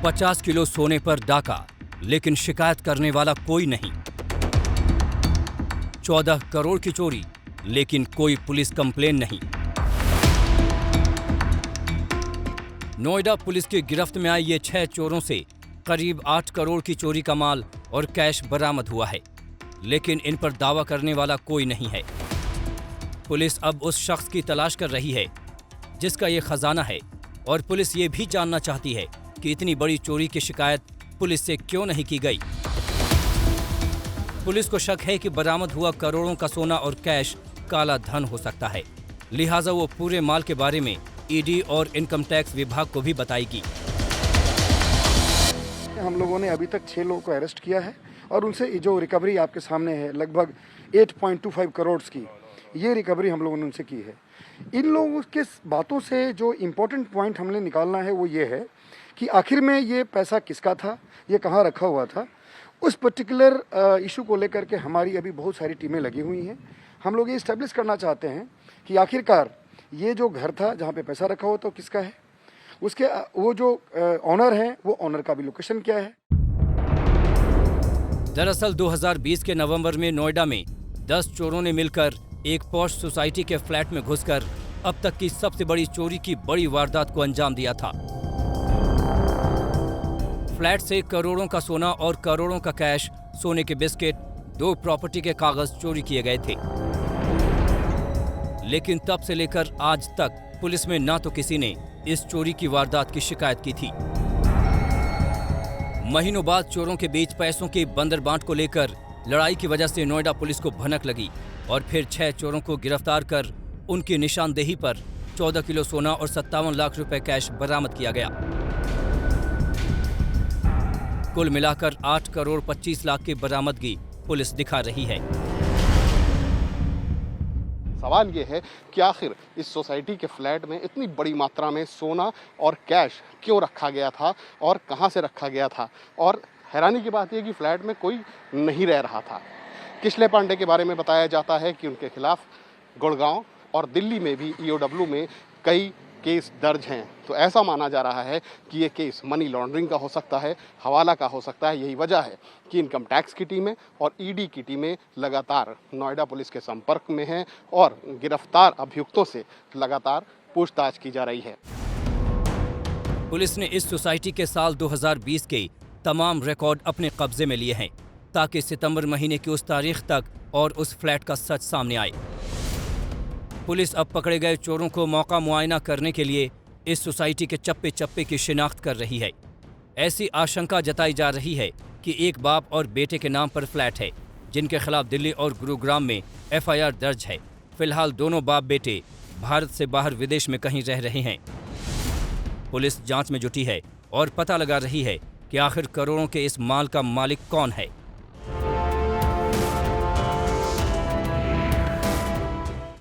50 kilo सोने पर डाका, लेकिन शिकायत करने वाला कोई नहीं। 14 करोड़ की चोरी, लेकिन कोई पुलिस कंप्लेन नहीं। नोएडा पुलिस की गिरफ्त में आए ये 6 चोरों से करीब 8 करोड़ की चोरी का माल और कैश बरामद हुआ है, लेकिन इन पर दावा करने वाला कोई नहीं है। पुलिस अब उस शख्स की तलाश कर रही है जिसका ये खजाना है, और पुलिस ये भी जानना चाहती है कि इतनी बड़ी चोरी की शिकायत पुलिस से क्यों नहीं की गई। पुलिस को शक है कि बरामद हुआ करोड़ों का सोना और कैश काला धन हो सकता है, लिहाजा वो पूरे माल के बारे में ईडी और इनकम टैक्स विभाग को भी बताएगी। हम लोगों ने अभी तक 6 लोगों को अरेस्ट किया है और उनसे जो रिकवरी आपके सामने है लगभग 8.25 करोड़ की, ये रिकवरी हम लोगों ने उनसे की है। इन लोगों के बातों से जो इम्पोर्टेंट पॉइंट हमने निकालना है वो ये है कि आखिर में ये पैसा किसका था, ये कहाँ रखा हुआ था। उस पर्टिकुलर इशू को लेकर के हमारी अभी बहुत सारी टीमें लगी हुई हैं। हम लोग ये इस्टेब्लिश करना चाहते हैं कि आखिरकार ये जो घर था जहाँ पे पैसा रखा हुआ तो किसका है, उसके वो जो ऑनर हैं वो ऑनर का भी लोकेशन क्या है। दरअसल 2020 के नवंबर में नोएडा में 10 चोरों ने मिलकर एक पॉश सोसाइटी के फ्लैट में घुसकर अब तक की सबसे बड़ी चोरी की बड़ी वारदात को अंजाम दिया था। फ्लैट से करोड़ों का सोना और करोड़ों का कैश, सोने के बिस्किट, 2 प्रॉपर्टी के कागज चोरी किए गए थे। लेकिन तब से लेकर आज तक पुलिस में ना तो किसी ने इस चोरी की वारदात की शिकायत की थी। महीनों बाद चोरों के बीच पैसों की बंदरबांट को लेकर लड़ाई की वजह से नोएडा पुलिस को भनक लगी और फिर 6 चोरों को गिरफ्तार कर उनकी निशानदेही पर 14 किलो सोना और 57 लाख रुपए कैश बरामद किया गया। कुल मिलाकर 8 करोड़ 25 लाख की बरामदगी पुलिस दिखा रही है। सवाल ये है कि आखिर इस सोसाइटी के फ्लैट में इतनी बड़ी मात्रा में सोना और कैश क्यों रखा गया था और कहां से रखा गया था। और हैरानी की बात यह कि फ्लैट में कोई नहीं रह रहा था। किशले पांडे के बारे में बताया जाता है कि उनके खिलाफ गुड़गांव और दिल्ली में भी ईओडब्ल्यू में कई केस दर्ज हैं। तो ऐसा माना जा रहा है कि ये केस मनी लॉन्ड्रिंग का हो सकता है, हवाला का हो सकता है। यही वजह है कि इनकम टैक्स की टीमें और ईडी की टीमें लगातार नोएडा पुलिस के संपर्क में हैं और गिरफ्तार अभियुक्तों से लगातार पूछताछ की जा रही है। पुलिस ने इस सोसाइटी के साल 2020 के तमाम रिकॉर्ड अपने कब्जे में लिए हैं ताकि सितंबर महीने की उस तारीख तक और उस फ्लैट का सच सामने आए। पुलिस अब पकड़े गए चोरों को मौका मुआयना करने के लिए इस सोसाइटी के चप्पे चप्पे की शिनाख्त कर रही है। ऐसी आशंका जताई जा रही है कि एक बाप और बेटे के नाम पर फ्लैट है जिनके खिलाफ दिल्ली और गुरुग्राम में एफआईआर दर्ज है। फिलहाल दोनों बाप बेटे भारत से बाहर विदेश में कहीं रह रहे हैं। पुलिस जांच में जुटी है और पता लगा रही है कि आखिर करोड़ों के इस माल का मालिक कौन है।